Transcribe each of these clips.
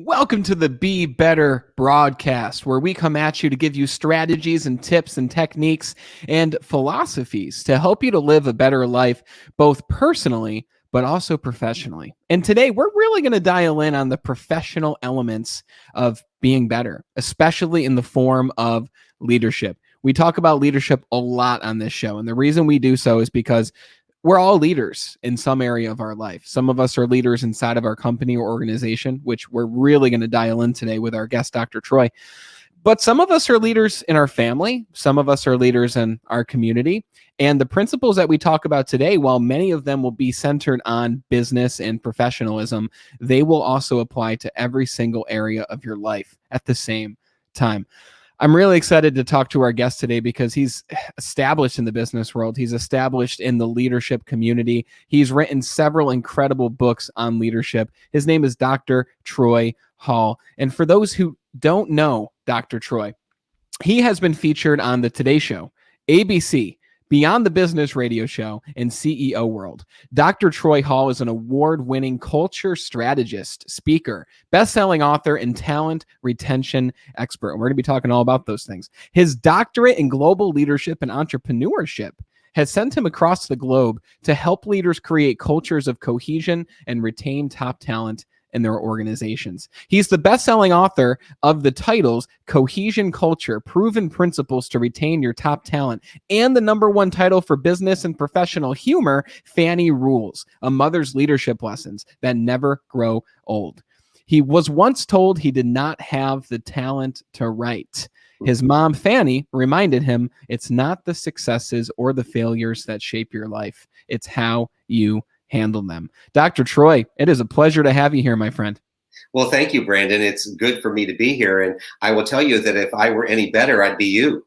Welcome to the Be Better broadcast, where we come at you to give you strategies and tips and techniques and philosophies to help you to live a better life, both personally, but also professionally. And today we're really going to dial in on the professional elements of being better, especially in the form of leadership. We talk about leadership a lot on this show. And the reason we do so is because we're all leaders in some area of our life. Some of us are leaders inside of our company or organization, which we're really going to dial in today with our guest, Dr. Troy. But some of us are leaders in our family. Some of us are leaders in our community. And the principles that we talk about today, while many of them will be centered on business and professionalism, they will also apply to every single area of your life at the same time. I'm really excited to talk to our guest today because he's established in the business world. He's established in the leadership community. He's written several incredible books on leadership. His name is Dr. Troy Hall. And for those who don't know Dr. Troy, he has been featured on the Today Show, ABC, Beyond the Business Radio Show, and CEO World. Dr. Troy Hall is an award-winning culture strategist, speaker, best-selling author, and talent retention expert. And we're going to be talking all about those things. His doctorate in global leadership and entrepreneurship has sent him across the globe to help leaders create cultures of cohesion and retain top talent in their organizations. He's the best-selling author of the titles Cohesion Culture, Proven Principles to Retain Your Top Talent, and the #1 title for business and professional humor, FANNY Rules, a mother's leadership lessons that never grow old. He was once told he did not have the talent to write. His mom, Fanny, reminded him, it's not the successes or the failures that shape your life. It's how you handle them. Dr. Troy, it is a pleasure to have you here, my friend. Well, thank you, Brandon. It's good for me to be here. And I will tell you that if I were any better, I'd be you.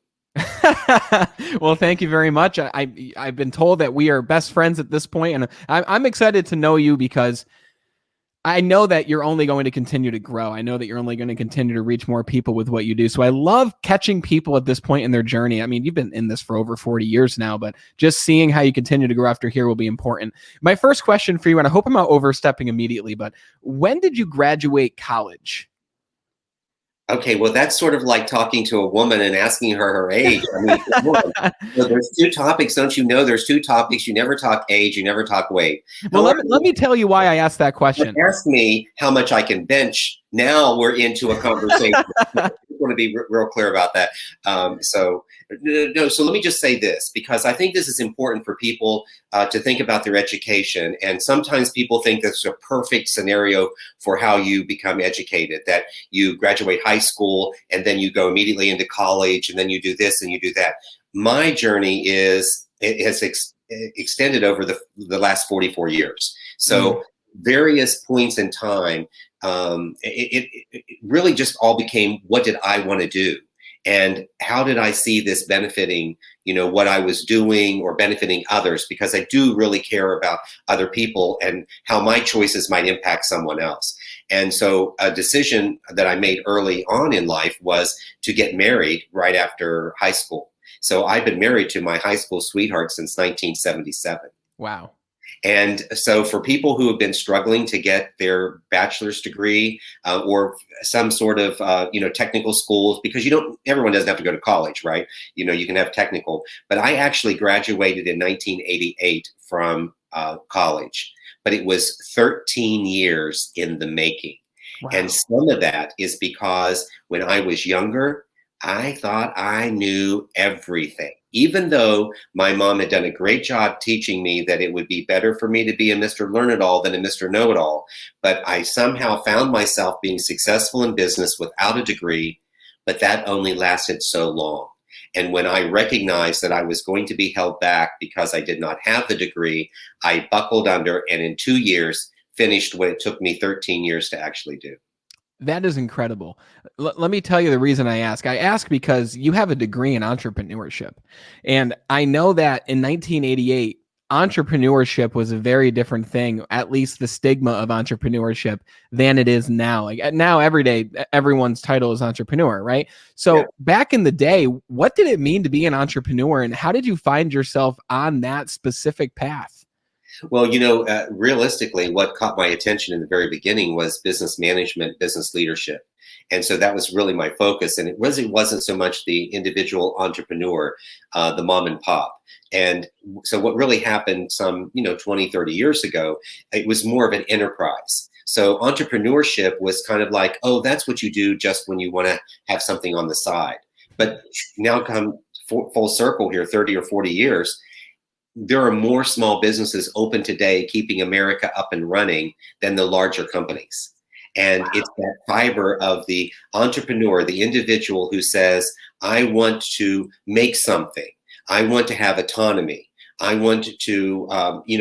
Well, thank you very much. I've been told that we are best friends at this point, and I'm excited to know you because I know that you're only going to continue to grow. I know that you're only going to continue to reach more people with what you do. So I love catching people at this point in their journey. I mean, you've been in this for over 40 years now, but just seeing how you continue to grow after here will be important. My first question for you, and I hope I'm not overstepping immediately, but when did you graduate college? Okay, well, that's sort of like talking to a woman and asking her age. I mean, so there's two topics, don't you know? There's two topics. You never talk age, you never talk weight. Well, let me tell you why I asked that question. Ask me how much I can bench. Now we're into a conversation. I want to be real clear about that. So let me just say this, because I think this is important for people to think about their education. And sometimes people think this is a perfect scenario for how you become educated, that you graduate high school and then you go immediately into college and then you do this and you do that. My journey has extended over the last 44 years. So various points in time, it really just all became, what did I want to do? And how did I see this benefiting, what I was doing or benefiting others? Because I do really care about other people and how my choices might impact someone else. And so a decision that I made early on in life was to get married right after high school. So I've been married to my high school sweetheart since 1977. Wow. And so for people who have been struggling to get their bachelor's degree or some sort of, technical schools, because everyone doesn't have to go to college, right? You can have technical, but I actually graduated in 1988 from college, but it was 13 years in the making. Wow. And some of that is because when I was younger, I thought I knew everything, even though my mom had done a great job teaching me that it would be better for me to be a Mr. Learn-It-All than a Mr. Know-It-All. But I somehow found myself being successful in business without a degree, but that only lasted so long. And when I recognized that I was going to be held back because I did not have the degree, I buckled under and in 2 years finished what it took me 13 years to actually do. That is incredible. Let me tell you the reason I ask. I ask because you have a degree in entrepreneurship. And I know that in 1988, entrepreneurship was a very different thing, at least the stigma of entrepreneurship, than it is now. Like now, every day, everyone's title is entrepreneur, right? So back in the day, what did it mean to be an entrepreneur and how did you find yourself on that specific path? Well, realistically, what caught my attention in the very beginning was business management, business leadership. And so that was really my focus. And it really wasn't so much the individual entrepreneur, the mom and pop. And so what really happened some, 20, 30 years ago, it was more of an enterprise. So entrepreneurship was kind of like, oh, that's what you do just when you want to have something on the side. But now come full circle here, 30 or 40 years, there are more small businesses open today keeping America up and running than the larger companies. And Wow. it's that fiber of the entrepreneur, the individual who says, I want to make something. I want to have autonomy. I want to,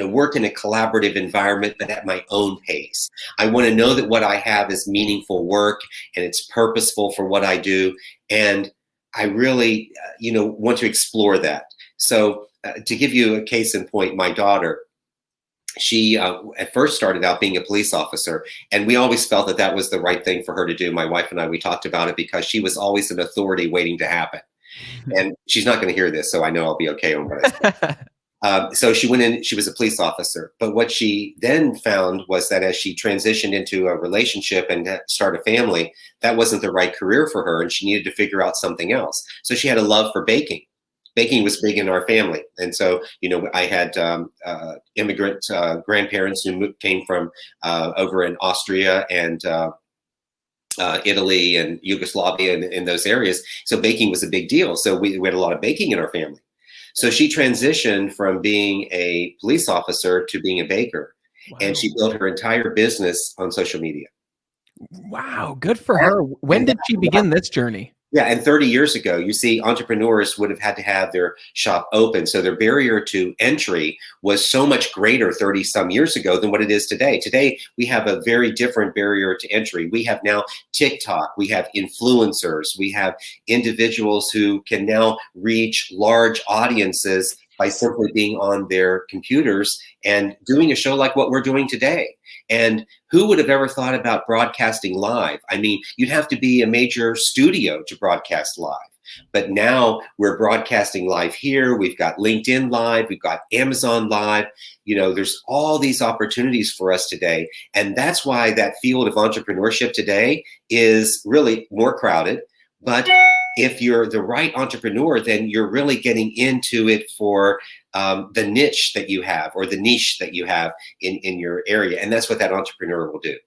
work in a collaborative environment, but at my own pace. I want to know that what I have is meaningful work and it's purposeful for what I do. And I really, want to explore that. So to give you a case in point, my daughter, she at first started out being a police officer, and we always felt that that was the right thing for her to do. My wife and I, we talked about it because she was always an authority waiting to happen. And she's not going to hear this, so I know I'll be okay on what I say. So she went in, she was a police officer. But what she then found was that as she transitioned into a relationship and started a family, that wasn't the right career for her, and she needed to figure out something else. So she had a love for baking. Baking was big in our family. And so, I had immigrant grandparents who came from over in Austria and Italy and Yugoslavia and in those areas. So baking was a big deal. So we had a lot of baking in our family. So she transitioned from being a police officer to being a baker. Wow. And she built her entire business on social media. Wow, good for her. When did she begin this journey? Yeah, and 30 years ago, you see, entrepreneurs would have had to have their shop open. So their barrier to entry was so much greater 30 some years ago than what it is today. Today, we have a very different barrier to entry. We have now TikTok, we have influencers, we have individuals who can now reach large audiences by simply being on their computers and doing a show like what we're doing today. And who would have ever thought about broadcasting live? I mean, you'd have to be a major studio to broadcast live. But now we're broadcasting live here. We've got LinkedIn Live. We've got Amazon Live. There's all these opportunities for us today. And that's why that field of entrepreneurship today is really more crowded. But if you're the right entrepreneur, then you're really getting into it for the niche that you have or the niche that you have in your area. And that's what that entrepreneur will do.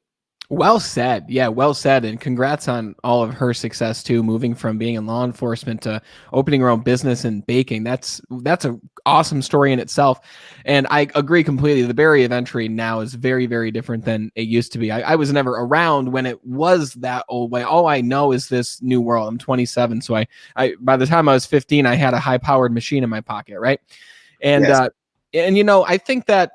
Well said. Yeah, well said. And congrats on all of her success too, moving from being in law enforcement to opening her own business in baking. That's an awesome story in itself. And I agree completely. The barrier of entry now is very, very different than it used to be. I was never around when it was that old way. All I know is this new world. I'm 27. So I by the time I was 15, I had a high powered machine in my pocket. Right. And, Yes. I think that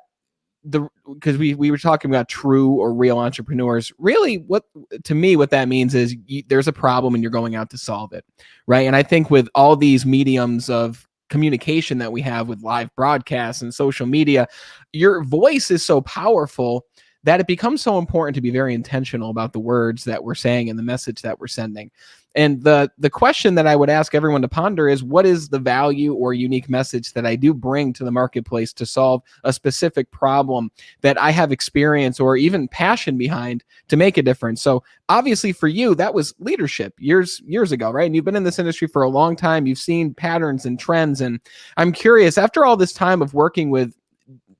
because we were talking about true or real entrepreneurs, really what that means is there's a problem and you're going out to solve it, right? And I think with all these mediums of communication that we have with live broadcasts and social media, your voice is so powerful that it becomes so important to be very intentional about the words that we're saying and the message that we're sending. And the question that I would ask everyone to ponder is, what is the value or unique message that I do bring to the marketplace to solve a specific problem that I have experience or even passion behind to make a difference? So obviously for you, that was leadership years ago, right? And you've been in this industry for a long time. You've seen patterns and trends. And I'm curious, after all this time of working with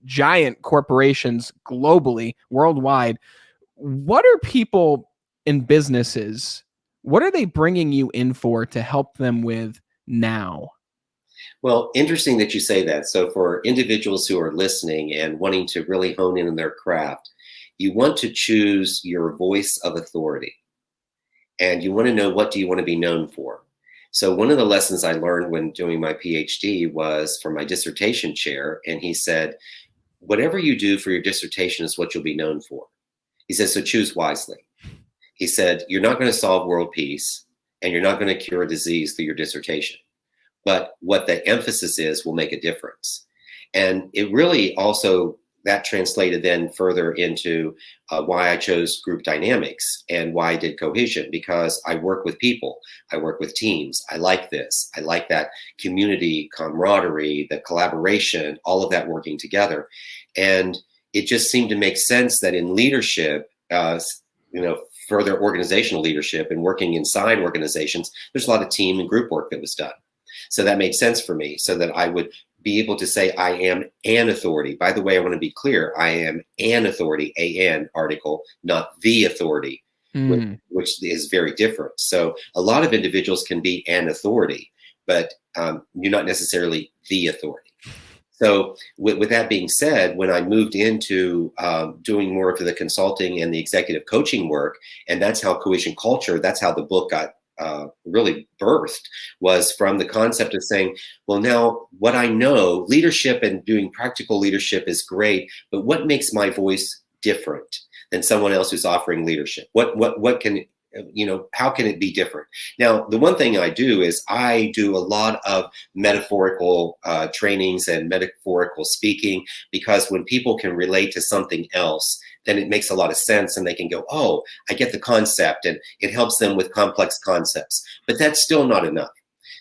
giant corporations globally, worldwide, what are people in businesses, what are they bringing you in for to help them with now? Well, interesting that you say that. So for individuals who are listening and wanting to really hone in on their craft, you want to choose your voice of authority. And you want to know, what do you want to be known for? So one of the lessons I learned when doing my PhD was from my dissertation chair. And he said, whatever you do for your dissertation is what you'll be known for. He said, so choose wisely. He said, you're not going to solve world peace and you're not going to cure a disease through your dissertation. But what the emphasis is will make a difference. And it really also that translated then further into why I chose group dynamics and why I did cohesion, because I work with people, I work with teams. I like this. I like that community camaraderie, the collaboration, all of that working together. And it just seemed to make sense that in leadership, further organizational leadership and working inside organizations, there's a lot of team and group work that was done. So that made sense for me, so that I would be able to say I am an authority. By the way, I want to be clear. I am an authority, an article, not the authority, which is very different. So a lot of individuals can be an authority, but you're not necessarily the authority. So with that being said, when I moved into doing more of the consulting and the executive coaching work, and that's how Cohesion Culture, that's how the book got really birthed, was from the concept of saying, well, now what I know, leadership and doing practical leadership is great, but what makes my voice different than someone else who's offering leadership? What can, how can it be different? Now, the one thing I do is I do a lot of metaphorical trainings and metaphorical speaking, because when people can relate to something else, then it makes a lot of sense, and they can go, oh, I get the concept, and it helps them with complex concepts. But that's still not enough.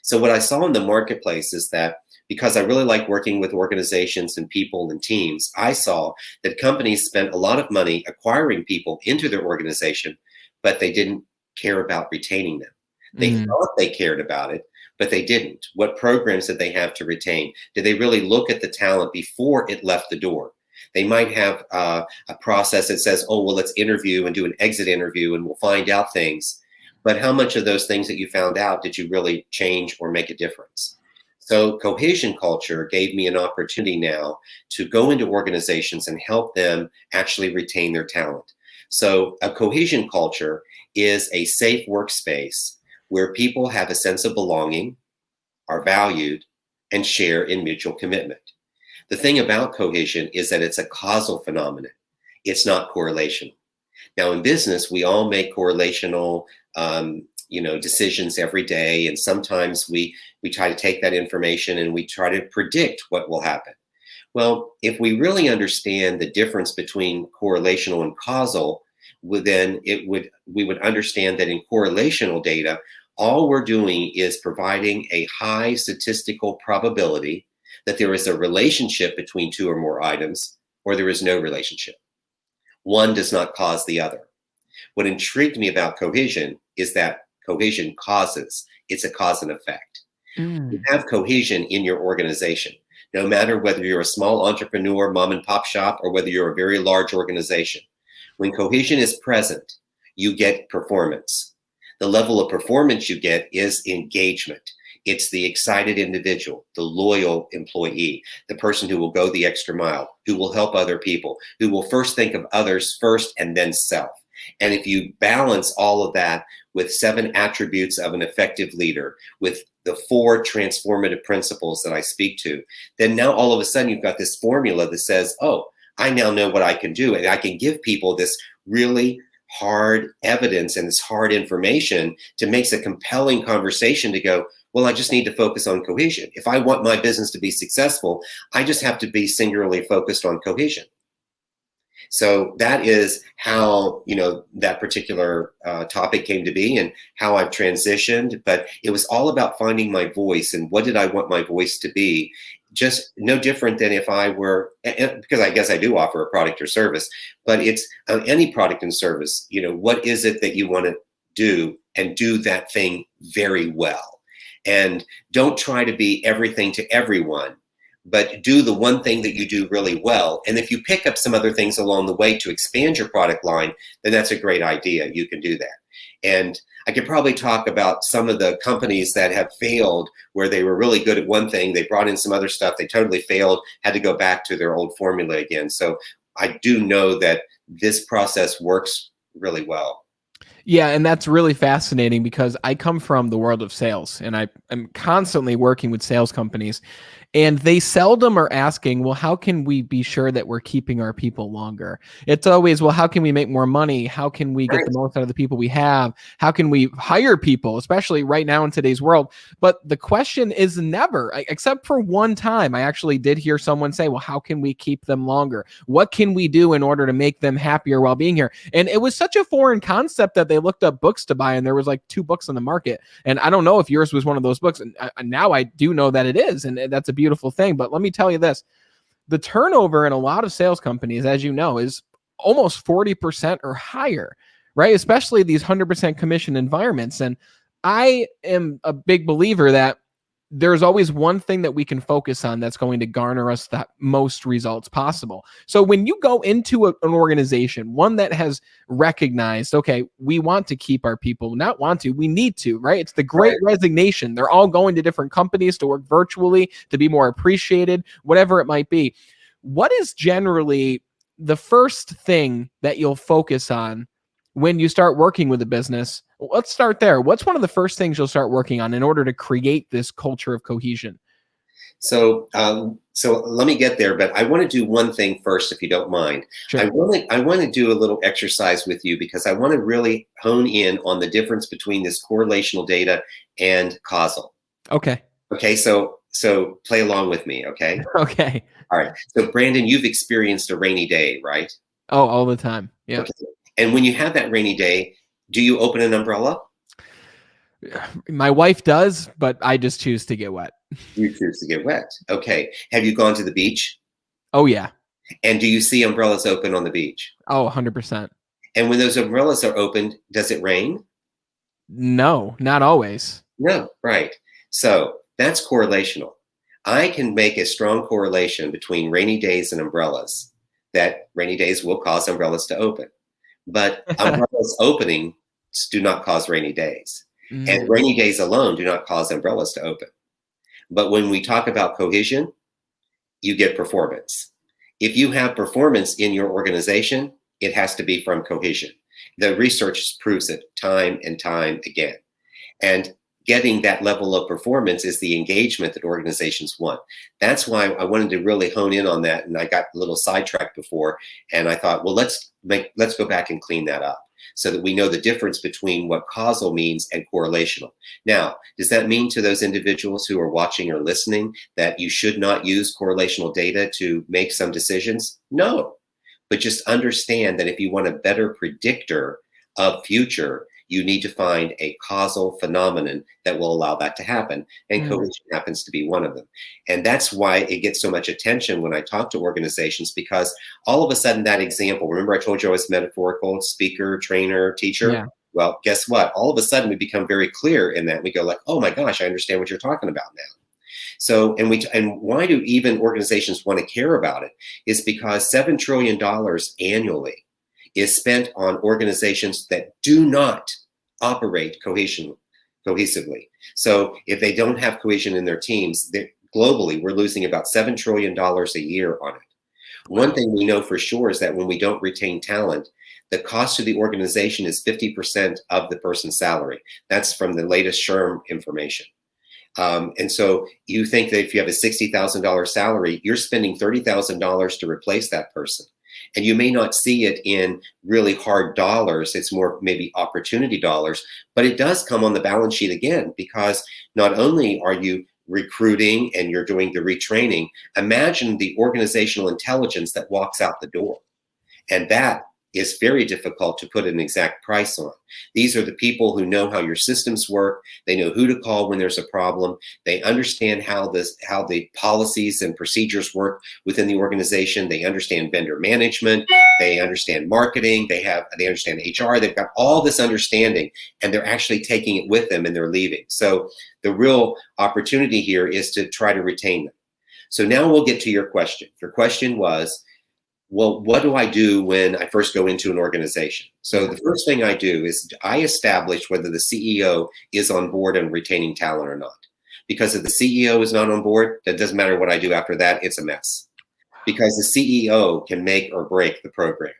So what I saw in the marketplace is that, because I really like working with organizations and people and teams, I saw that companies spent a lot of money acquiring people into their organization, but they didn't care about retaining them. They thought they cared about it, but they didn't. What programs did they have to retain? Did they really look at the talent before it left the door? They might have a process that says, oh, well, let's interview and do an exit interview and we'll find out things. But how much of those things that you found out did you really change or make a difference? So Cohesion Culture gave me an opportunity now to go into organizations and help them actually retain their talent. So a cohesion culture is a safe workspace where people have a sense of belonging, are valued, and share in mutual commitment. The thing about cohesion is that it's a causal phenomenon. It's not correlational. Now, in business, we all make correlational decisions every day. And sometimes we try to take that information and we try to predict what will happen. Well, if we really understand the difference between correlational and causal, then we would understand that in correlational data, all we're doing is providing a high statistical probability that there is a relationship between two or more items, or there is no relationship. One does not cause the other. What intrigued me about cohesion is that cohesion causes. It's a cause and effect. You have cohesion in your organization, no matter whether you're a small entrepreneur, mom and pop shop, or whether you're a very large organization. When cohesion is present, you get performance. The level of performance you get is engagement. It's the excited individual, the loyal employee, the person who will go the extra mile, who will help other people, who will first think of others first and then self. And if you balance all of that with 7 attributes of an effective leader, with the 4 transformative principles that I speak to, then now all of a sudden you've got this formula that says, oh, I now know what I can do. And I can give people this really hard evidence and this hard information to make a compelling conversation to go, well, I just need to focus on cohesion. If I want my business to be successful, I just have to be singularly focused on cohesion. So that is how, that particular topic came to be and how I've transitioned. But it was all about finding my voice and what did I want my voice to be? Just no different than if I were, because I guess I do offer a product or service, but it's any product and service, what is it that you want to do and do that thing very well? And don't try to be everything to everyone, but do the one thing that you do really well. And if you pick up some other things along the way to expand your product line, then that's a great idea. You can do that. And I could probably talk about some of the companies that have failed where they were really good at one thing. They brought in some other stuff. They totally failed, had to go back to their old formula again. So I do know that this process works really well. Yeah, and that's really fascinating because I come from the world of sales and I'm constantly working with sales companies. And they seldom are asking, well, how can we be sure that we're keeping our people longer? It's always, well, how can we make more money? How can we get the most out of the people we have? How can we hire people, especially right now in today's world? But the question is never, except for one time, I actually did hear someone say, well, how can we keep them longer? What can we do in order to make them happier while being here? And it was such a foreign concept that they looked up books to buy, and there was like 2 books on the market. And I don't know if yours was one of those books. And now I do know that it is. And that's a beautiful thing. But let me tell you this, the turnover in a lot of sales companies, as you know, is almost 40% or higher, right? Especially these 100% commission environments. And I am a big believer that there's always one thing that we can focus on that's going to garner us the most results possible. So when you go into an organization, one that has recognized, okay, we want to keep our people, not want to, we need to, right? It's the great resignation. They're all going to different companies to work virtually, to be more appreciated, whatever it might be. What is generally the first thing that you'll focus on when you start working with a business? Let's start there. What's one of the first things you'll start working on in order to create this culture of cohesion? So let me get there, but I want to do one thing first, if you don't mind. Sure. I want to do a little exercise with you because I want to really hone in on the difference between this correlational data and causal. Okay. Okay. So play along with me. Okay. Okay. All right. So Brandon, you've experienced a rainy day, right? Oh, all the time. Yeah. Okay. And when you have that rainy day, do you open an umbrella? My wife does, but I just choose to get wet. You choose to get wet. Okay. Have you gone to the beach? Oh, yeah. And do you see umbrellas open on the beach? Oh, 100%. And when those umbrellas are opened, does it rain? No, not always. No, right. So that's correlational. I can make a strong correlation between rainy days and umbrellas, that rainy days will cause umbrellas to open. But umbrellas opening do not cause rainy days. And rainy days alone do not cause umbrellas to open. But when we talk about cohesion, you get performance. If you have performance in your organization, it has to be from cohesion. The research proves it time and time again. And getting that level of performance is the engagement that organizations want. That's why I wanted to really hone in on that. And I got a little sidetracked before. And I thought, well, let's go back and clean that up so that we know the difference between what causal means and correlational. Now, does that mean to those individuals who are watching or listening that you should not use correlational data to make some decisions? No, but just understand that if you want a better predictor of future, you need to find a causal phenomenon that will allow that to happen. And cohesion happens to be one of them. And that's why it gets so much attention when I talk to organizations, because all of a sudden that example, remember I told you I was metaphorical, speaker, trainer, teacher? Yeah. Well, guess what? All of a sudden we become very clear in that. We go like, oh my gosh, I understand what you're talking about now. So, and why do even organizations want to care about it? Is because $7 trillion annually is spent on organizations that do not operate cohesively. So if they don't have cohesion in their teams, globally, we're losing about $7 trillion a year on it. One thing we know for sure is that when we don't retain talent, the cost to the organization is 50% of the person's salary. That's from the latest SHRM information. And so you think that if you have a $60,000 salary, you're spending $30,000 to replace that person. And you may not see it in really hard dollars. It's more maybe opportunity dollars, but it does come on the balance sheet again, because not only are you recruiting and you're doing the retraining, imagine the organizational intelligence that walks out the door. And that is very difficult to put an exact price on. These are the people who know how your systems work. They know who to call when there's a problem. They understand how the policies and procedures work within the organization. They understand vendor management. They understand marketing. They understand HR. They've got all this understanding, and they're actually taking it with them and they're leaving. So the real opportunity here is to try to retain them. So now we'll get to your question. Your question was, well, what do I do when I first go into an organization? So the first thing I do is I establish whether the CEO is on board and retaining talent or not. Because if the CEO is not on board, that doesn't matter what I do after that, it's a mess. Because the CEO can make or break the program.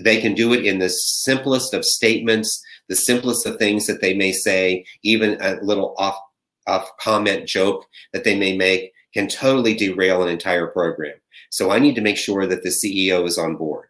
They can do it in the simplest of statements, the simplest of things that they may say, even a little off comment joke that they may make. can totally derail an entire program. So I need to make sure that the CEO is on board.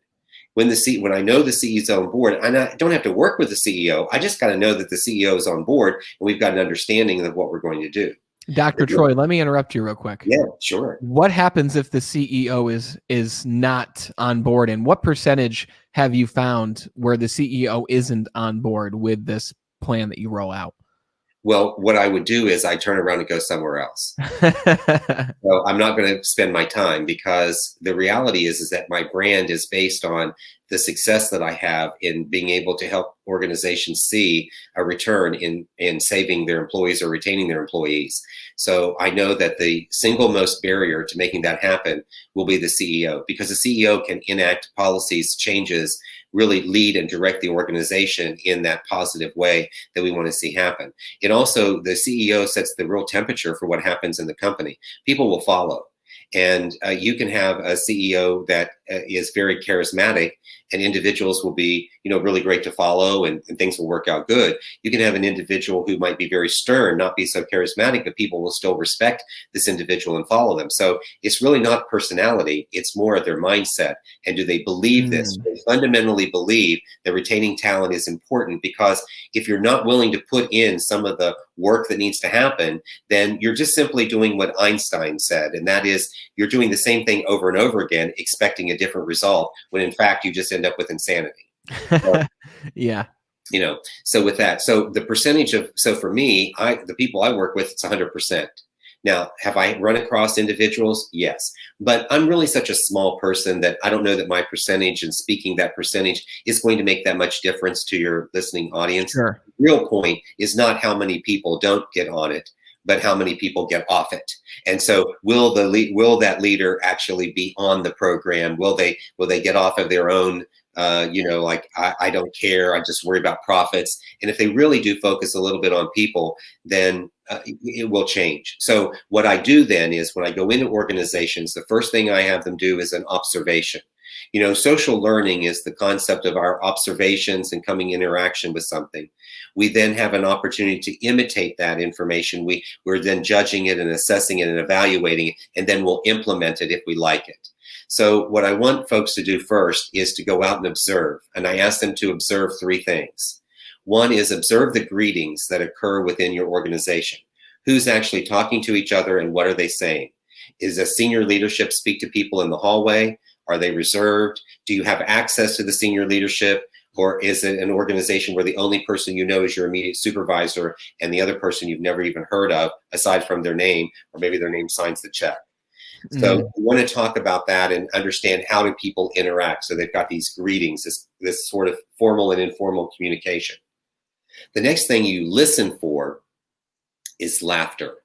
When I know the CEO is on board, and I don't have to work with the CEO, I just got to know that the CEO is on board and we've got an understanding of what we're going to do. Dr. Troy, let me interrupt you real quick. Yeah, sure. What happens if the CEO is not on board, and what percentage have you found where the CEO isn't on board with this plan that you roll out? Well, what I would do is I turn around and go somewhere else. So I'm not going to spend my time, because the reality is that my brand is based on the success that I have in being able to help organizations see a return in saving their employees or retaining their employees. So I know that the single most barrier to making that happen will be the CEO, because the CEO can enact policies, changes, really lead and direct the organization in that positive way that we want to see happen. It also, the CEO sets the real temperature for what happens in the company. People will follow. And you can have a CEO that is very charismatic, and individuals will be, really great to follow, and things will work out good. You can have an individual who might be very stern, not be so charismatic, but people will still respect this individual and follow them. So it's really not personality, it's more their mindset. And do they believe this? They fundamentally believe that retaining talent is important, because if you're not willing to put in some of the work that needs to happen, then you're just simply doing what Einstein said, and that is you're doing the same thing over and over again, expecting a different result, when in fact you just end up with insanity. So, yeah. So with that, so the percentage of, so for me, the people I work with, it's 100%. Now, have I run across individuals? Yes. But I'm really such a small person that I don't know that my percentage and speaking that percentage is going to make that much difference to your listening audience. Sure. The real point is not how many people don't get on it, but how many people get off it. And so will that leader actually be on the program? Will they get off of their own, like, I don't care, I just worry about profits. And if they really do focus a little bit on people, then it will change. So what I do then is, when I go into organizations, the first thing I have them do is an observation. Social learning is the concept of our observations and coming interaction with something. We then have an opportunity to imitate that information. We're then judging it and assessing it and evaluating it, and then we'll implement it if we like it. So what I want folks to do first is to go out and observe. And I ask them to observe 3 things. One is observe the greetings that occur within your organization. Who's actually talking to each other, and what are they saying? Is a senior leadership speak to people in the hallway? Are they reserved? Do you have access to the senior leadership? Or is it an organization where the only person you know is your immediate supervisor, and the other person you've never even heard of aside from their name, or maybe their name signs the check? So we want to talk about that and understand, how do people interact? So they've got these greetings, this sort of formal and informal communication. The next thing you listen for is laughter.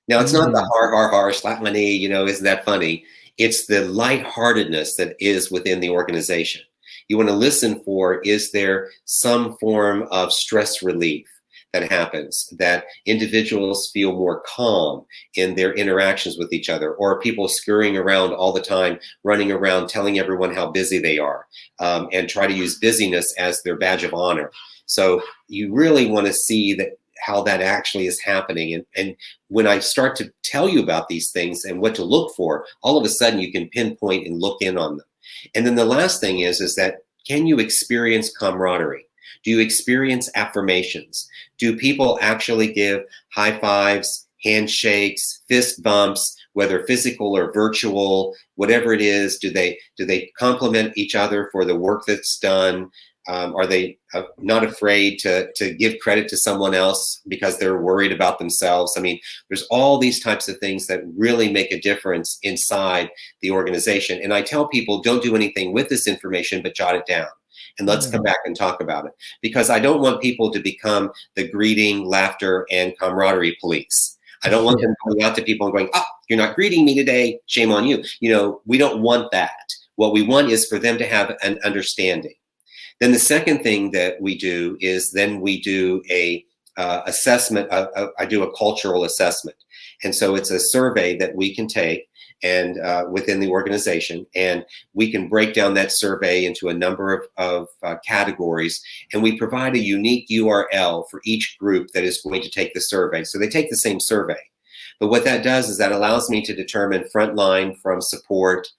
Now, it's not the har, slap my knee, isn't that funny? It's the lightheartedness that is within the organization. You want to listen for, is there some form of stress relief that happens, that individuals feel more calm in their interactions with each other, or are people scurrying around all the time, running around telling everyone how busy they are, and try to use busyness as their badge of honor. So you really want to see that, how that actually is happening. And when I start to tell you about these things and what to look for, all of a sudden you can pinpoint and look in on them. And then the last thing is that, can you experience camaraderie? Do you experience affirmations? Do people actually give high fives, handshakes, fist bumps, whether physical or virtual, whatever it is? Do they compliment each other for the work that's done? Are they not afraid to give credit to someone else because they're worried about themselves? I mean, there's all these types of things that really make a difference inside the organization. And I tell people, don't do anything with this information, but jot it down. And let's come back and talk about it. Because I don't want people to become the greeting, laughter, and camaraderie police. I don't want them going out to people and going, you're not greeting me today, shame on you. We don't want that. What we want is for them to have an understanding. Then the second thing that we do is, then we do a assessment. I do a cultural assessment. And so it's a survey that we can take and within the organization, and we can break down that survey into a number of categories, and we provide a unique URL for each group that is going to take the survey. So they take the same survey, But what that does is that allows me to determine frontline from support,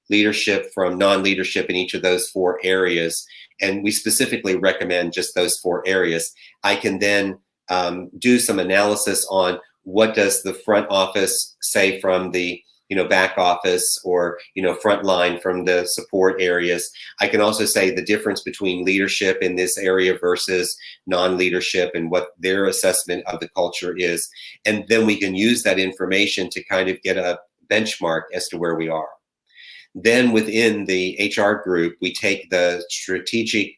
leadership from non-leadership in each of those 4 areas. And we specifically recommend just those 4 areas. I can then do some analysis on what does the front office say from the back office, or front line from the support areas. I can also say the difference between leadership in this area versus non-leadership and what their assessment of the culture is. And then we can use that information to kind of get a benchmark as to where we are. Then within the HR group, we take the strategic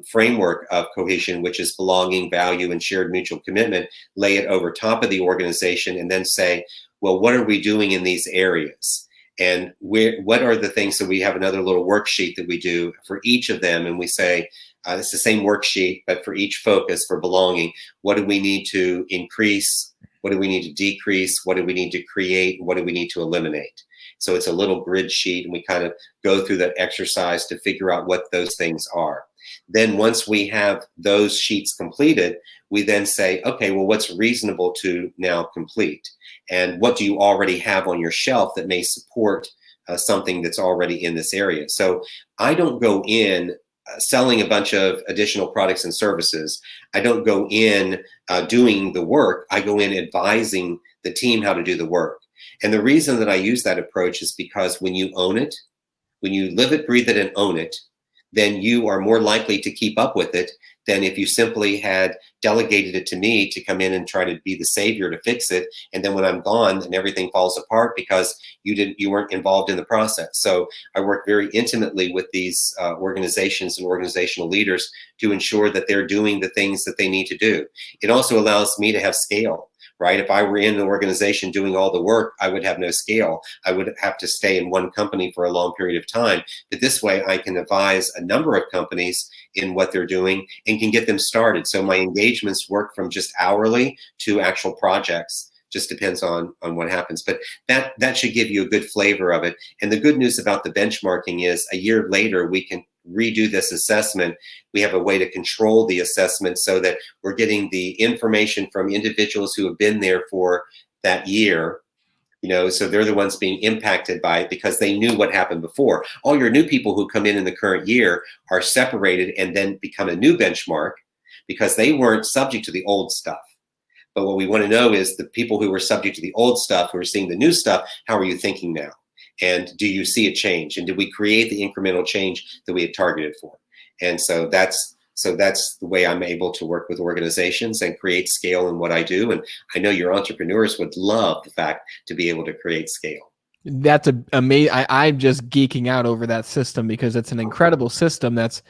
framework of cohesion, which is belonging, value, and shared mutual commitment, lay it over top of the organization, and then say, well, what are we doing in these areas? And what are the things? So we have another little worksheet that we do for each of them. And we say, it's the same worksheet, but for each focus for belonging, what do we need to increase? What do we need to decrease? What do we need to create? What do we need to eliminate? So it's a little grid sheet, and we kind of go through that exercise to figure out what those things are. Then once we have those sheets completed, we then say, okay, well, what's reasonable to now complete? And what do you already have on your shelf that may support something that's already in this area? So I don't go in selling a bunch of additional products and services. I don't go in doing the work. I go in advising the team how to do the work. And the reason that I use that approach is because when you own it, when you live it, breathe it, and own it, then you are more likely to keep up with it than if you simply had delegated it to me to come in and try to be the savior to fix it. And then when I'm gone, then everything falls apart because you weren't involved in the process. So I work very intimately with these organizations and organizational leaders to ensure that they're doing the things that they need to do. It also allows me to have scale. Right? If I were in an organization doing all the work, I would have no scale. I would have to stay in one company for a long period of time. But this way, I can advise a number of companies in what they're doing and can get them started. So my engagements work from just hourly to actual projects. Just depends on what happens. But that should give you a good flavor of it. And the good news about the benchmarking is a year later, we can redo this assessment. We have a way to control the assessment so that we're getting the information from individuals who have been there for that year, so they're the ones being impacted by it because they knew what happened before. All your new people who come in the current year are separated and then become a new benchmark because they weren't subject to the old stuff. But what we want to know is the people who were subject to the old stuff, who are seeing the new stuff, how are you thinking now? And do you see a change? And did we create the incremental change that we had targeted for? And so that's the way I'm able to work with organizations and create scale in what I do. And I know your entrepreneurs would love the fact to be able to create scale. That's amazing. I'm just geeking out over that system because it's an incredible system that's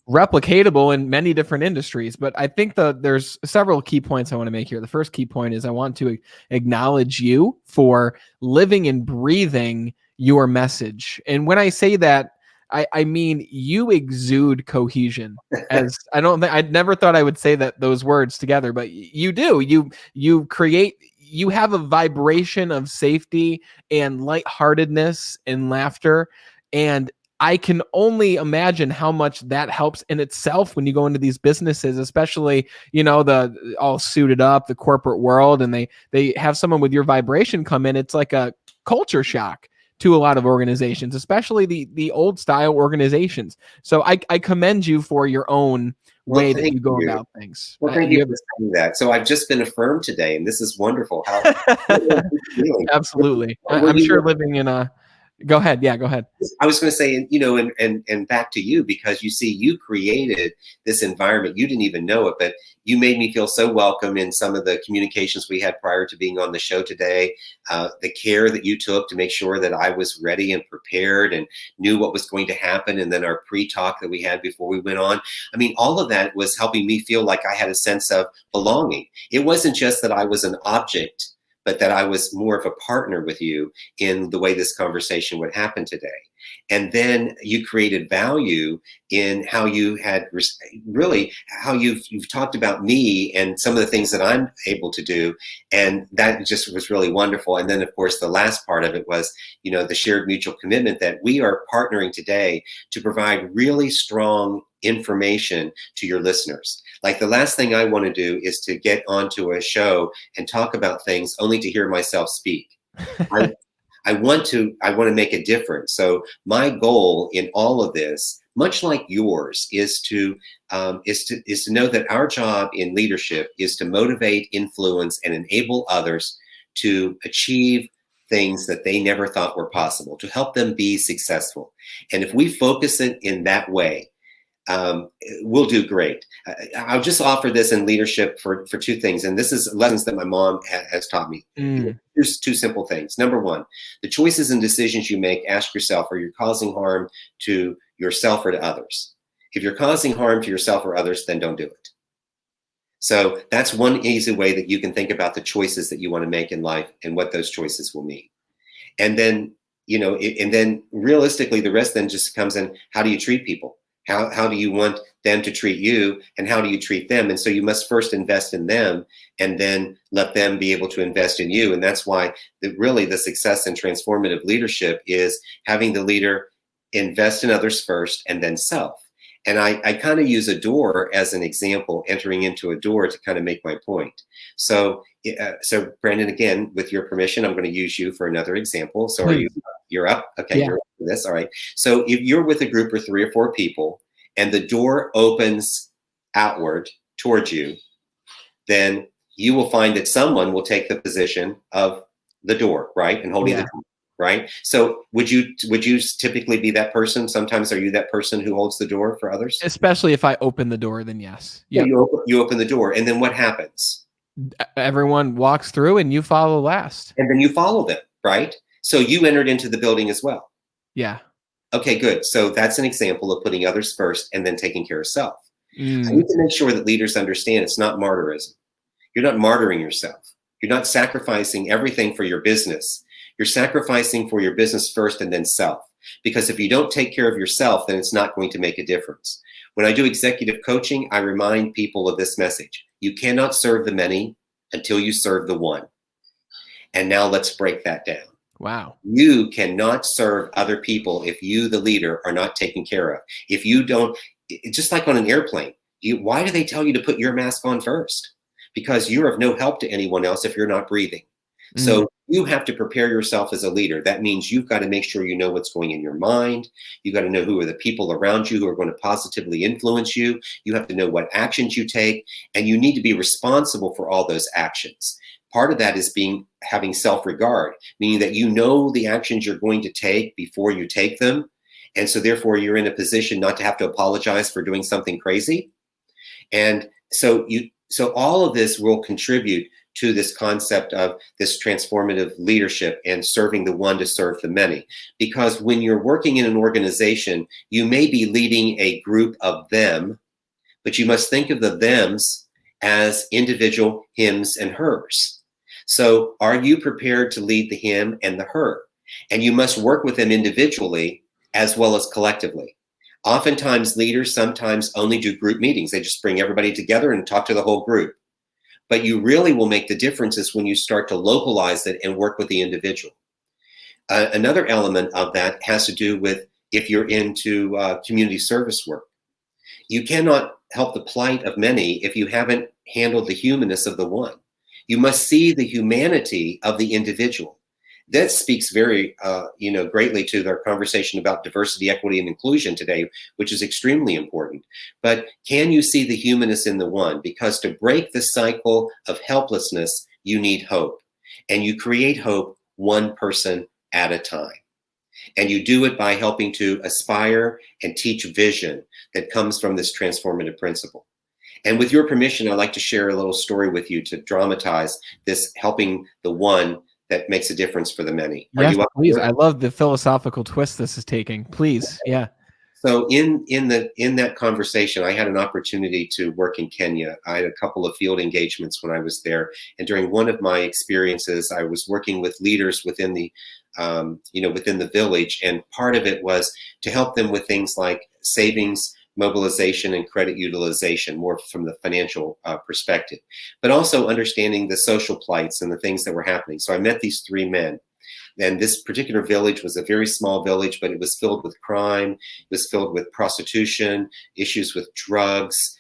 replicatable in many different industries. But I think there's several key points I want to make here. The first key point is I want to acknowledge you for living and breathing your message. And when I say that, I mean you exude cohesion. As I never thought I would say those words together, but you do. You have a vibration of safety and lightheartedness and laughter. And I can only imagine how much that helps in itself when you go into these businesses, especially, the all suited up, the corporate world, and they have someone with your vibration come in. It's like a culture shock to a lot of organizations, especially the old style organizations. So I commend you for your own way that you go about things. Well, thank you for saying that. So I've just been affirmed today, and this is wonderful. Absolutely. I'm sure living in a... Go ahead. Yeah, go ahead. I was going to say, and back to you, because you see, you created this environment. You didn't even know it, but you made me feel so welcome in some of the communications we had prior to being on the show today. The care that you took to make sure that I was ready and prepared and knew what was going to happen. And then our pre-talk that we had before we went on. I mean, all of that was helping me feel like I had a sense of belonging. It wasn't just that I was an object, but that I was more of a partner with you in the way this conversation would happen today. And then you created value in how you had really, how you've talked about me and some of the things that I'm able to do. And that just was really wonderful. And then of course, the last part of it was, the shared mutual commitment that we are partnering today to provide really strong information to your listeners. Like the last thing I want to do is to get onto a show and talk about things only to hear myself speak. I want to make a difference. So my goal in all of this, much like yours, is to know that our job in leadership is to motivate, influence, and enable others to achieve things that they never thought were possible, to help them be successful. And if we focus it in that way, we'll do great. I'll just offer this in leadership for two things. And this is lessons that my mom has taught me. Here's two simple things. Number one, the choices and decisions you make, ask yourself, are you causing harm to yourself or to others? If you're causing harm to yourself or others, then don't do it. So that's one easy way that you can think about the choices that you want to make in life and what those choices will mean. And then, and then realistically, the rest then just comes in, how do you treat people? How do you want them to treat you, and how do you treat them? And so you must first invest in them and then let them be able to invest in you. And that's why really the success in transformative leadership is having the leader invest in others first and then self. And I kind of use a door as an example, entering into a door to kind of make my point. So Brandon, again, with your permission, I'm going to use you for another example. So you're up? Okay, yeah. You're up for this. All right. So if you're with a group of 3 or 4 people and the door opens outward towards you, then you will find that someone will take the position of the door, right? And holding the door. Right. So would you typically be that person? Sometimes are you that person who holds the door for others? Especially if I open the door, then yes. Yeah. You open the door, and then what happens? Everyone walks through and you follow last. And then you follow them, right? So you entered into the building as well. Yeah. Okay, good. So that's an example of putting others first and then taking care of self. I need to make sure that leaders understand it's not martyrism. You're not martyring yourself. You're not sacrificing everything for your business. You're sacrificing for your business first and then self. Because if you don't take care of yourself, then it's not going to make a difference. When I do executive coaching, I remind people of this message. You cannot serve the many until you serve the one. And now let's break that down. Wow. You cannot serve other people if you, the leader, are not taken care of. If you don't, just like on an airplane, why do they tell you to put your mask on first? Because you're of no help to anyone else if you're not breathing. So you have to prepare yourself as a leader. That means you've got to make sure you know what's going in your mind. You've got to know who are the people around you who are going to positively influence you. You have to know what actions you take, and you need to be responsible for all those actions. Part of that is having self-regard, meaning that you know the actions you're going to take before you take them. And so therefore you're in a position not to have to apologize for doing something crazy. And so all of this will contribute to this concept of this transformative leadership and serving the one to serve the many. Because when you're working in an organization, you may be leading a group of them, but you must think of the thems as individual hims and hers. So are you prepared to lead the him and the her? And you must work with them individually as well as collectively. Oftentimes leaders sometimes only do group meetings. They just bring everybody together and talk to the whole group. But you really will make the differences when you start to localize it and work with the individual. Another element of that has to do with if you're into community service work. You cannot help the plight of many if you haven't handled the humanness of the one. You must see the humanity of the individual. That speaks very, greatly to their conversation about diversity, equity, and inclusion today, which is extremely important. But can you see the humanness in the one? Because to break the cycle of helplessness, you need hope. And you create hope one person at a time. And you do it by helping to aspire and teach vision that comes from this transformative principle. And with your permission, I'd like to share a little story with you to dramatize this helping the one that makes a difference for the many. Yes, please. I love the philosophical twist this is taking. Please. Yeah. So in that conversation, I had an opportunity to work in Kenya. I had a couple of field engagements when I was there. And during one of my experiences, I was working with leaders within the village. And part of it was to help them with things like savings, mobilization, and credit utilization, more from the financial perspective, but also understanding the social plights and the things that were happening. So I met these 3 men, And this particular village was a very small village, but it was filled with crime. It was filled with prostitution, issues with drugs,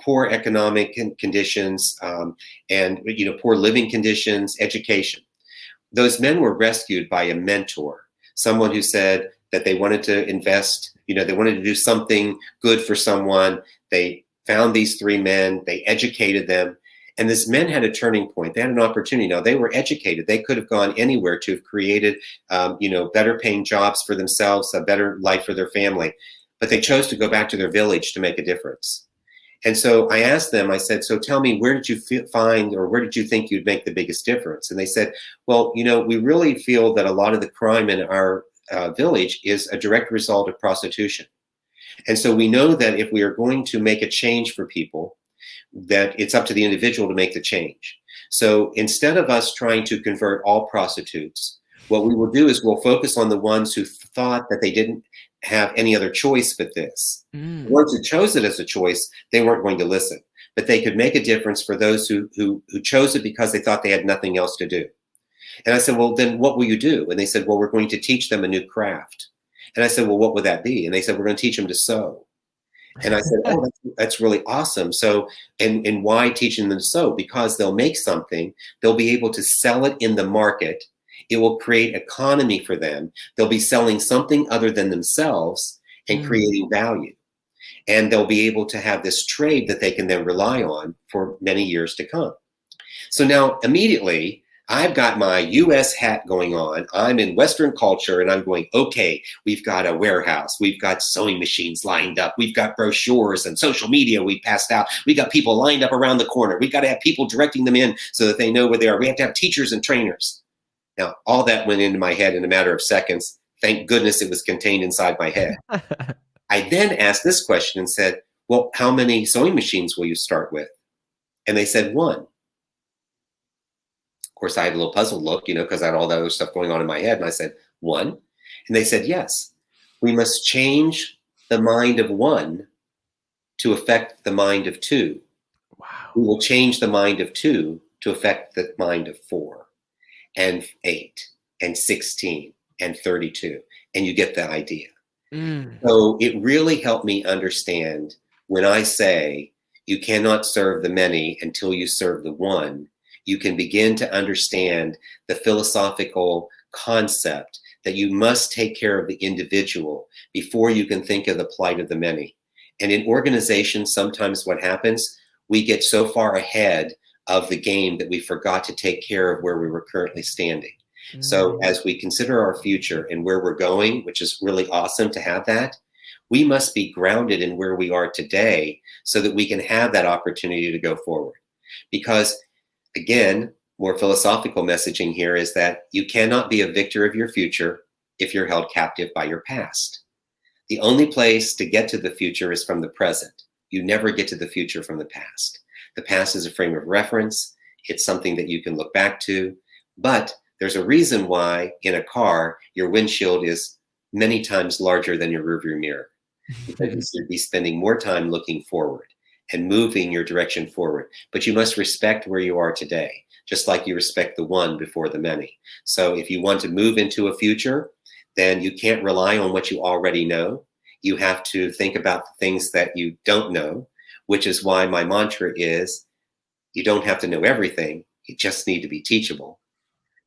poor economic conditions, and poor living conditions, education. Those men were rescued by a mentor, someone who said that they wanted to invest, they wanted to do something good for someone. They found these three men, they educated them, and these men had a turning point. They had an opportunity. Now, they were educated. They could have gone anywhere to have created, better paying jobs for themselves, a better life for their family. But they chose to go back to their village to make a difference. And so I asked them, I said, so tell me, where did you find, or where did you think you'd make the biggest difference? And they said, well, we really feel that a lot of the crime in our village is a direct result of prostitution. And so we know that if we are going to make a change for people, that it's up to the individual to make the change. So instead of us trying to convert all prostitutes, what we will do is we'll focus on the ones who thought that they didn't have any other choice but this. The ones who chose it as a choice, they weren't going to listen, but they could make a difference for those who chose it because they thought they had nothing else to do. And I said, well, then what will you do? And they said, well, we're going to teach them a new craft. And I said, well, what would that be? And they said, we're going to teach them to sew. And I said, oh, that's really awesome. So, and why teaching them to sew? Because they'll make something, they'll be able to sell it in the market. It will create economy for them. They'll be selling something other than themselves and creating value. And they'll be able to have this trade that they can then rely on for many years to come. So now immediately, I've got my US hat going on. I'm in Western culture and I'm going, okay, we've got a warehouse. We've got sewing machines lined up. We've got brochures and social media we passed out. We got people lined up around the corner. We've got to have people directing them in so that they know where they are. We have to have teachers and trainers. Now, all that went into my head in a matter of seconds. Thank goodness it was contained inside my head. I then asked this question and said, well, how many sewing machines will you start with? And they said, one. Of course, I had a little puzzled look, because I had all that other stuff going on in my head. And I said, one? And they said, yes. We must change the mind of one to affect the mind of two. Wow. We will change the mind of two to affect the mind of 4 and 8 and 16 and 32. And you get the idea. So it really helped me understand when I say you cannot serve the many until you serve the one. You can begin to understand the philosophical concept that you must take care of the individual before you can think of the plight of the many. And in organizations, sometimes what happens, we get so far ahead of the game that we forgot to take care of where we were currently standing. So as we consider our future and where we're going, which is really awesome to have that, we must be grounded in where we are today so that we can have that opportunity to go forward. Because again, more philosophical messaging here is that you cannot be a victor of your future if you're held captive by your past. The only place to get to the future is from the present. You never get to the future from the past. The past is a frame of reference. It's something that you can look back to. But there's a reason why in a car, your windshield is many times larger than your rearview mirror. Because you'd be spending more time looking forward and moving your direction forward. But you must respect where you are today, just like you respect the one before the many. So if you want to move into a future, then you can't rely on what you already know. You have to think about the things that you don't know, which is why my mantra is, you don't have to know everything. You just need to be teachable.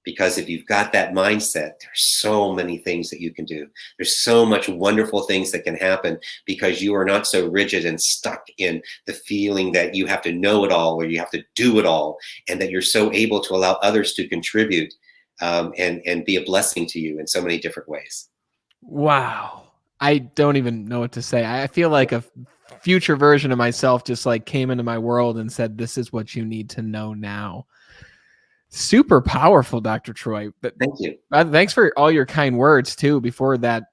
Because if you've got that mindset, there's so many things that you can do. There's so much wonderful things that can happen because you are not so rigid and stuck in the feeling that you have to know it all or you have to do it all, and that you're so able to allow others to contribute and be a blessing to you in so many different ways. Wow. I don't even know what to say. I feel like a future version of myself just like came into my world and said, this is what you need to know now. Super powerful, Dr. Troy. But thank you. Thanks for all your kind words too, before that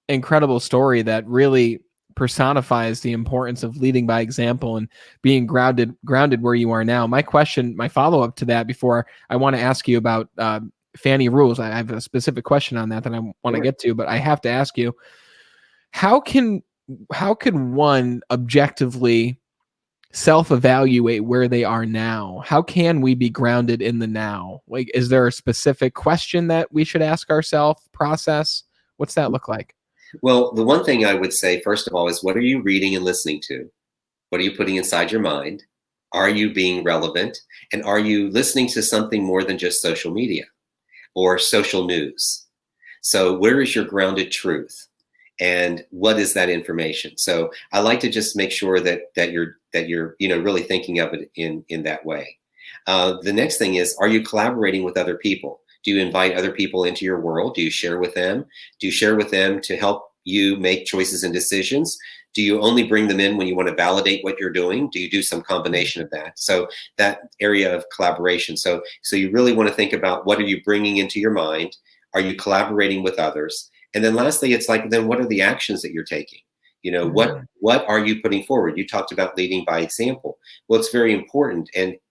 incredible story that really personifies the importance of leading by example and being grounded where you are now. My follow-up to that before I want to ask you about FANNY rules. I have a specific question on that I want to get to, but I have to ask you, how can one objectively self-evaluate where they are now, how can we be grounded in the now? Like, is there a specific question that we should ask ourselves, process? What's that look like? Well, the one thing I would say, first of all, is what are you reading and listening to? What are you putting inside your mind? Are you being relevant? And are you listening to something more than just social media or social news? So where is your grounded truth? And what is that information? So I like to just make sure that you're really thinking of it in that way. The next thing is, are you collaborating with other people? Do you invite other people into your world? Do you share with them? Do you share with them to help you make choices and decisions? Do you only bring them in when you want to validate what you're doing? Do you do some combination of that? So that area of collaboration. So you really want to think about, what are you bringing into your mind? Are you collaborating with others? And then lastly, it's like, then what are the actions that you're taking? What are you putting forward? You talked about leading by example. Well, it's very important.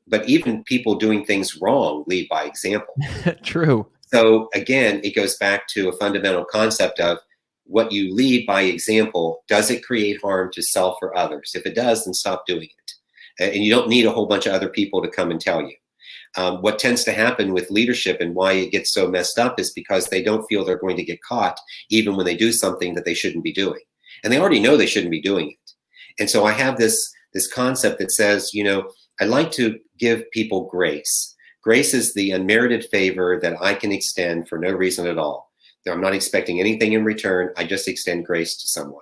But even people doing things wrong lead by example. True. So again, it goes back to a fundamental concept of, what you lead by example, does it create harm to self or others? If it does, then stop doing it. And you don't need a whole bunch of other people to come and tell you. What tends to happen with leadership and why it gets so messed up is because they don't feel they're going to get caught even when they do something that they shouldn't be doing. And they already know they shouldn't be doing it. And so I have this concept that says, I like to give people grace. Grace is the unmerited favor that I can extend for no reason at all. I'm not expecting anything in return. I just extend grace to someone.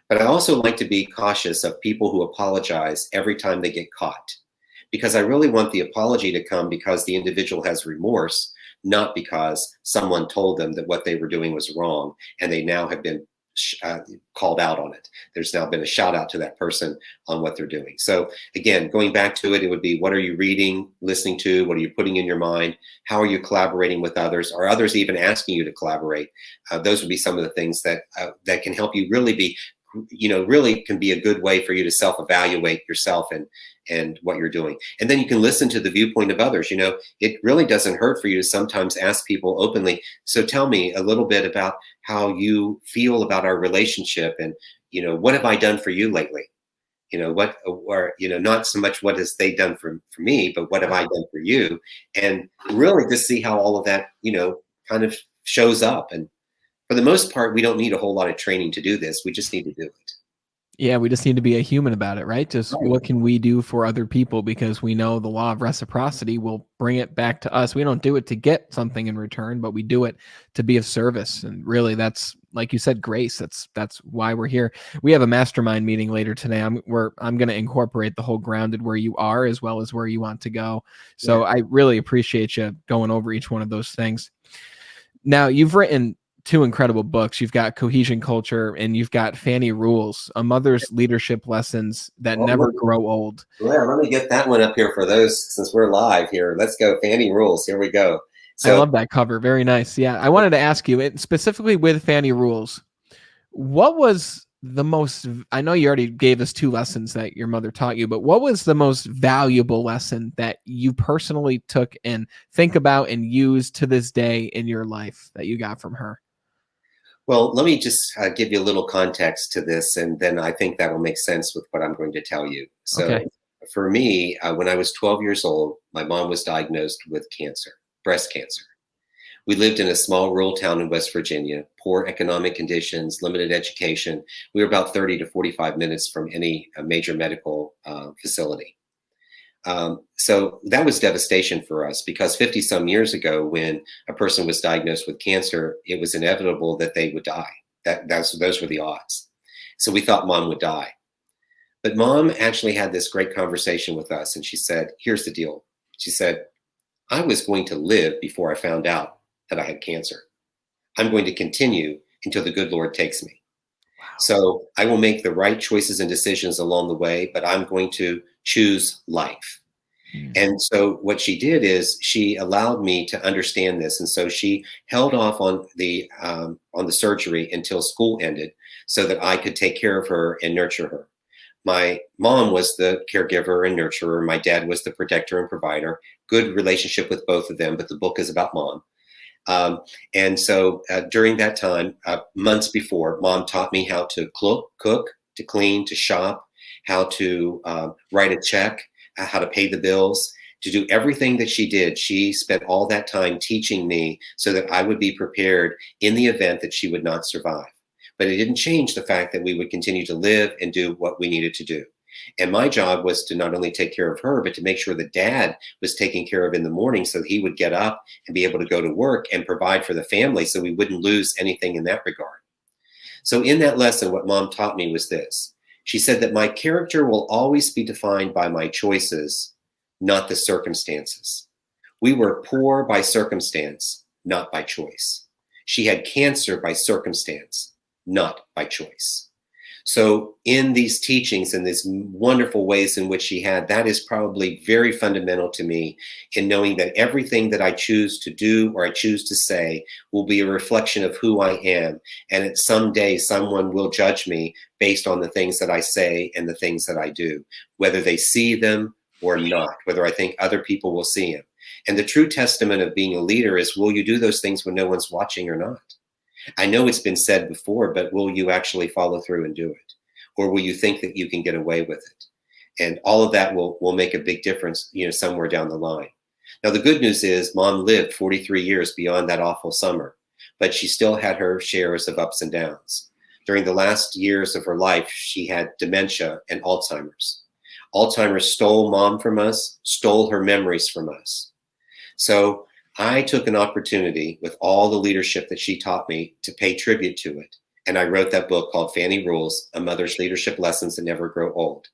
But I also like to be cautious of people who apologize every time they get caught, because I really want the apology to come because the individual has remorse, not because someone told them that what they were doing was wrong and they now have been called out on it. There's now been a shout out to that person on what they're doing. So again, going back to it, it would be, what are you reading, listening to? What are you putting in your mind? How are you collaborating with others? Are others even asking you to collaborate? Those would be some of the things that can help you really be, really can be a good way for you to self-evaluate yourself and what you're doing. And then you can listen to the viewpoint of others. It really doesn't hurt for you to sometimes ask people openly, so tell me a little bit about how you feel about our relationship, and what have I done for you lately? Not so much what has they done for me, but what have I done for you? And really just see how all of that kind of shows up. And for the most part, we don't need a whole lot of training to do this. We just need to do it. Yeah, we just need to be a human about it, right? Just what can we do for other people? Because we know the law of reciprocity will bring it back to us. We don't do it to get something in return, but we do it to be of service. And really, that's, like you said, grace. That's why we're here. We have a mastermind meeting later today. I'm going to incorporate the whole grounded where you are as well as where you want to go. So I really appreciate you going over each one of those things. Now, you've written 2 incredible books. You've got Cohesion Culture and you've got FANNY Rules, a mother's leadership lessons that never grow old. Yeah, let me get that one up here for those, since we're live here. Let's go. FANNY Rules. Here we go. So, I love that cover. Very nice. Yeah. I wanted to ask you, specifically with FANNY Rules, what was the most, I know you already gave us 2 lessons that your mother taught you, but what was the most valuable lesson that you personally took and think about and use to this day in your life that you got from her? Well, let me just give you a little context to this, and then I think that will make sense with what I'm going to tell you. So for me, when I was 12 years old, my mom was diagnosed with cancer, breast cancer. We lived in a small rural town in West Virginia, poor economic conditions, limited education. We were about 30 to 45 minutes from any major medical facility. So that was devastation for us, because 50 some years ago, when a person was diagnosed with cancer, it was inevitable that they would die. Those were the odds. So we thought mom would die. But mom actually had this great conversation with us, and she said, here's the deal. She said, I was going to live before I found out that I had cancer. I'm going to continue until the good Lord takes me. Wow. So I will make the right choices and decisions along the way, but I'm going to choose life. And so what she did is she allowed me to understand this. And so she held off on the surgery until school ended so that I could take care of her and nurture her. My mom was the caregiver and nurturer. My dad was the protector and provider. Good relationship with both of them, but the book is about mom. And so during that time, months before, mom taught me how to cook, to clean, to shop, how to write a check, how to pay the bills, to do everything that she did. She spent all that time teaching me so that I would be prepared in the event that she would not survive. But it didn't change the fact that we would continue to live and do what we needed to do. And my job was to not only take care of her, but to make sure that Dad was taken care of in the morning so he would get up and be able to go to work and provide for the family so we wouldn't lose anything in that regard. So in that lesson, what Mom taught me was this. She said that my character will always be defined by my choices, not the circumstances. We were poor by circumstance, not by choice. She had cancer by circumstance, not by choice. So in these teachings and these wonderful ways in which she had, that is probably very fundamental to me in knowing that everything that I choose to do or I choose to say will be a reflection of who I am. And that someday someone will judge me based on the things that I say and the things that I do, whether they see them or not, whether I think other people will see them. And the true testament of being a leader is, will you do those things when no one's watching or not? I know it's been said before, but will you actually follow through and do it? Or will you think that you can get away with it? And all of that will make a big difference, somewhere down the line. Now, the good news is Mom lived 43 years beyond that awful summer, but she still had her shares of ups and downs. During the last years of her life, she had dementia and Alzheimer's. Alzheimer's stole Mom from us, stole her memories from us. So I took an opportunity with all the leadership that she taught me to pay tribute to it. And I wrote that book called FANNY RULES, A Mother's Leadership Lessons That Never Grow Old.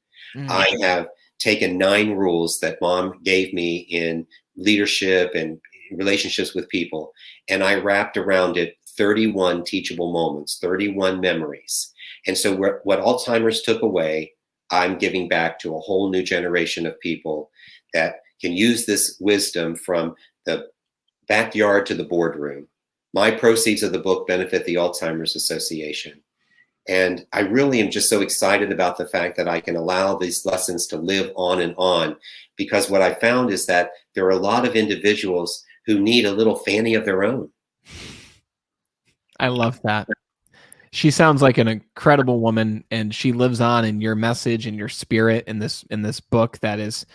I have taken 9 rules that Mom gave me in leadership and relationships with people, and I wrapped around it 31 teachable moments, 31 memories. And so what Alzheimer's took away, I'm giving back to a whole new generation of people that can use this wisdom from the backyard to the boardroom. My proceeds of the book benefit the Alzheimer's Association. And I really am just so excited about the fact that I can allow these lessons to live on, because what I found is that there are a lot of individuals who need a little Fanny of their own. I love that. She sounds like an incredible woman, and she lives on in your message and your spirit in this book that is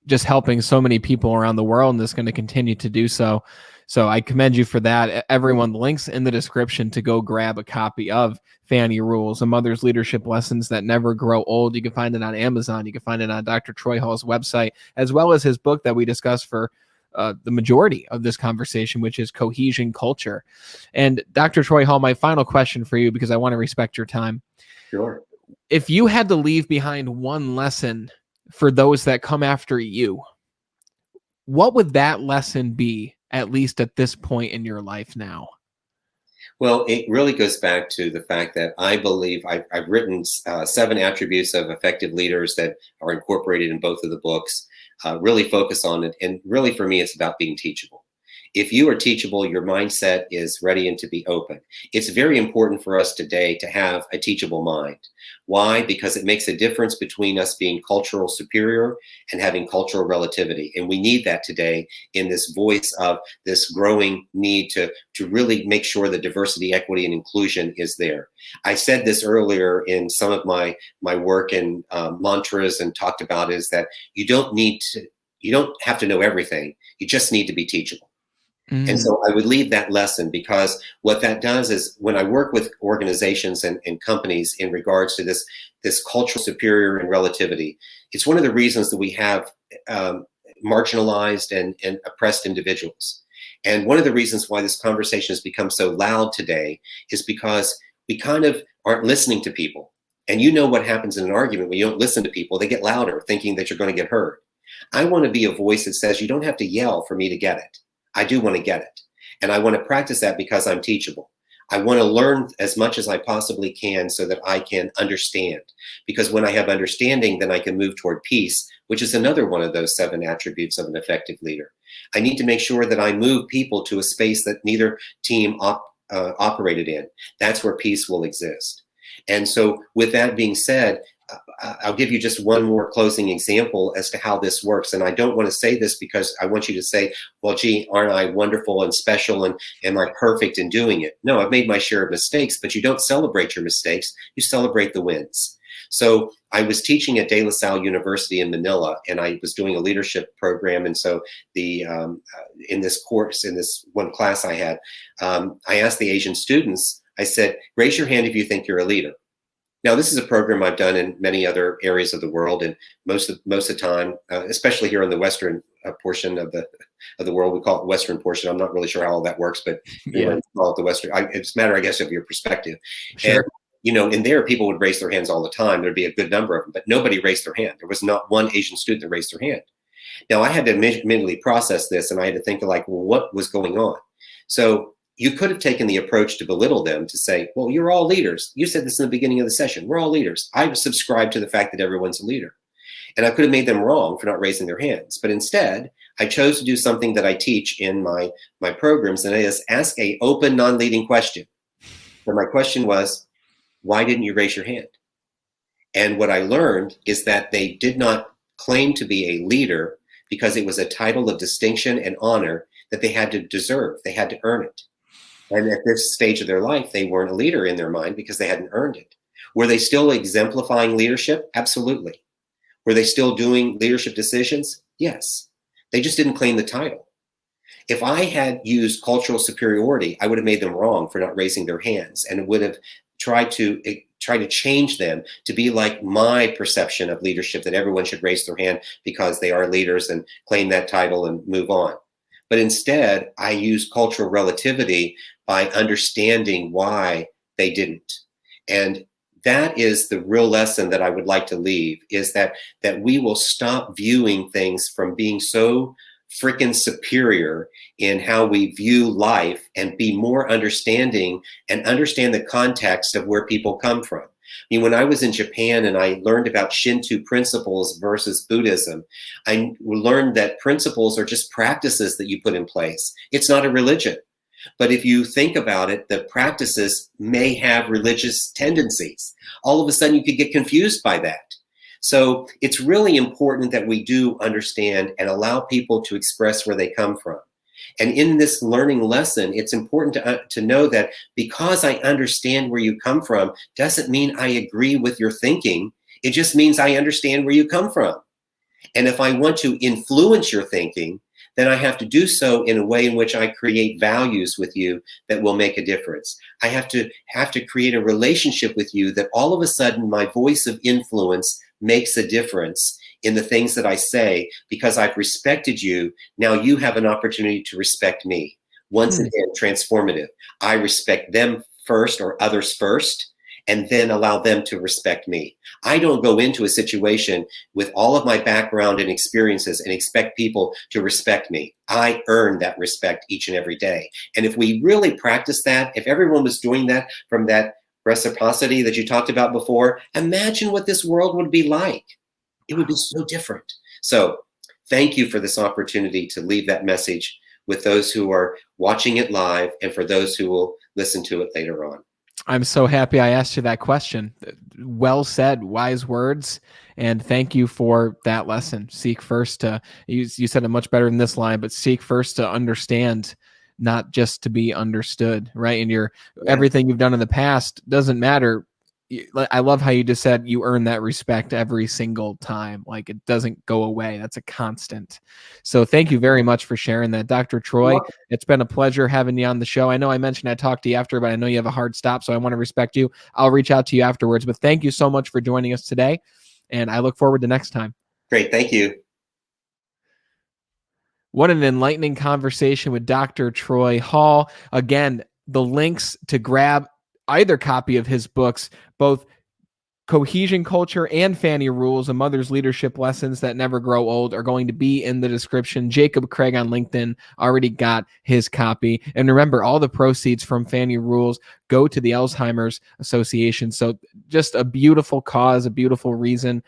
just helping so many people around the world, and is going to continue to do so. So I commend you for that. Everyone, links in the description to go grab a copy of FANNY RULES, A Mother's Leadership Lessons That Never Grow Old. You can find it on Amazon. You can find it on Dr. Troy Hall's website, as well as his book that we discussed for the majority of this conversation, which is Cohesion Culture. And Dr. Troy Hall, my final question for you, because I want to respect your time. Sure. If you had to leave behind one lesson for those that come after you, what would that lesson be, at least at this point in your life now? Well, it really goes back to the fact that I believe I've written 7 attributes of effective leaders that are incorporated in both of the books, really focus on it. And really, for me, it's about being teachable. If you are teachable, your mindset is ready and to be open. It's very important for us today to have a teachable mind. Why? Because it makes a difference between us being cultural superior and having cultural relativity. And we need that today in this voice of this growing need to really make sure that diversity, equity, and inclusion is there. I said this earlier in some of my work and mantras, and talked about is that you don't have to know everything. You just need to be teachable. And so I would leave that lesson, because what that does is, when I work with organizations and companies in regards to this cultural superior and relativity, it's one of the reasons that we have marginalized and oppressed individuals. And one of the reasons why this conversation has become so loud today is because we kind of aren't listening to people. And you know what happens in an argument when you don't listen to people? They get louder, thinking that you're going to get heard. I want to be a voice that says, you don't have to yell for me to get it. I do want to get it. And I want to practice that because I'm teachable. I want to learn as much as I possibly can so that I can understand. Because when I have understanding, then I can move toward peace, which is another one of those 7 attributes of an effective leader. I need to make sure that I move people to a space that neither team operated in. That's where peace will exist. And so with that being said, I'll give you just one more closing example as to how this works. And I don't want to say this because I want you to say, well, gee, aren't I wonderful and special and am I perfect in doing it? No, I've made my share of mistakes, but you don't celebrate your mistakes. You celebrate the wins. So I was teaching at De La Salle University in Manila, and I was doing a leadership program. And so in this course, in this one class I had, I asked the Asian students, I said, raise your hand if you think you're a leader. Now, this is a program I've done in many other areas of the world, and most of the time, especially here in the Western portion of the world, we call it Western portion. I'm not really sure how all that works, but Yeah. we call it the Western. It's a matter, I guess, of your perspective. Sure. And in there, people would raise their hands all the time. There'd be a good number of them, but nobody raised their hand. There was not one Asian student that raised their hand. Now, I had to mentally process this, and I had to think well, what was going on? So you could have taken the approach to belittle them, to say, well, you're all leaders. You said this in the beginning of the session. We're all leaders. I subscribe to the fact that everyone's a leader. And I could have made them wrong for not raising their hands. But instead, I chose to do something that I teach in my programs, and that is ask a open, non-leading question. And my question was, why didn't you raise your hand? And what I learned is that they did not claim to be a leader because it was a title of distinction and honor that they had to deserve. They had to earn it. And at this stage of their life, they weren't a leader in their mind because they hadn't earned it. Were they still exemplifying leadership? Absolutely. Were they still doing leadership decisions? Yes. They just didn't claim the title. If I had used cultural superiority, I would have made them wrong for not raising their hands, and would have tried to change them to be like my perception of leadership, that everyone should raise their hand because they are leaders and claim that title and move on. But instead, I use cultural relativity by understanding why they didn't. And that is the real lesson that I would like to leave, is that we will stop viewing things from being so freaking superior in how we view life, and be more understanding and understand the context of where people come from. I mean, when I was in Japan and I learned about Shinto principles versus Buddhism, I learned that principles are just practices that you put in place. It's not a religion. But if you think about it, the practices may have religious tendencies. All of a sudden, you could get confused by that. So it's really important that we do understand and allow people to express where they come from. And in this learning lesson, it's important to know that because I understand where you come from doesn't mean I agree with your thinking. It just means I understand where you come from. And if I want to influence your thinking, then I have to do so in a way in which I create values with you that will make a difference. I have to create a relationship with you that all of a sudden my voice of influence makes a difference in the things that I say, because I've respected you. Now you have an opportunity to respect me. Once again, transformative. I respect them first, or others first, and then allow them to respect me. I don't go into a situation with all of my background and experiences and expect people to respect me. I earn that respect each and every day. And if we really practice that, if everyone was doing that from that reciprocity that you talked about before, imagine what this world would be like. It would be so different. So thank you for this opportunity to leave that message with those who are watching it live, and for those who will listen to it later on. I'm so happy I asked you that question. Well said, wise words, and thank you for that lesson. Seek first to, you said it much better than this line, but seek first to understand, not just to be understood, right? And everything you've done in the past doesn't matter. I love how you just said you earn that respect every single time. Like, it doesn't go away. That's a constant. So thank you very much for sharing that. Dr. Troy, it's been a pleasure having you on the show. I know I mentioned I'd talk to you after, but I know you have a hard stop, so I want to respect you. I'll reach out to you afterwards, but thank you so much for joining us today, and I look forward to next time. Great. Thank you. What an enlightening conversation with Dr. Troy Hall. Again, the links to grab either copy of his books, both Cohesion Culture and FANNY Rules, A Mother's Leadership Lessons That Never Grow Old, are going to be in the description. Jacob Craig on LinkedIn already got his copy. And remember, all the proceeds from FANNY Rules go to the Alzheimer's Association. So just a beautiful cause, a beautiful reason.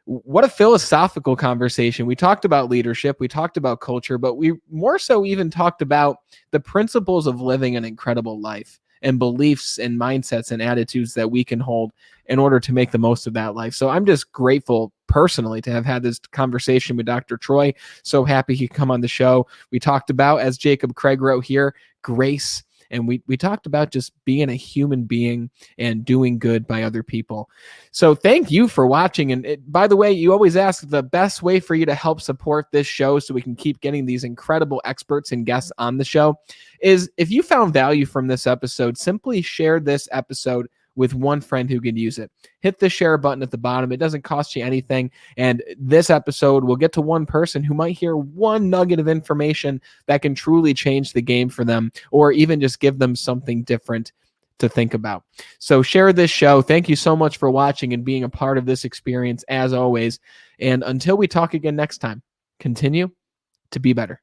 What a philosophical conversation. We talked about leadership, we talked about culture, but we more so even talked about the principles of living an incredible life, and beliefs and mindsets and attitudes that we can hold in order to make the most of that life. So I'm just grateful personally to have had this conversation with Dr. Troy. So happy he could come on the show. We talked about, as Jacob Craig wrote here, grace And we talked about just being a human being and doing good by other people. So thank you for watching. And by the way, you always ask the best way for you to help support this show so we can keep getting these incredible experts and guests on the show is if you found value from this episode, simply share this episode with one friend who can use it. Hit the share button at the bottom. It doesn't cost you anything. And this episode will get to one person who might hear one nugget of information that can truly change the game for them, or even just give them something different to think about. So share this show. Thank you so much for watching and being a part of this experience as always. And until we talk again next time, continue to be better.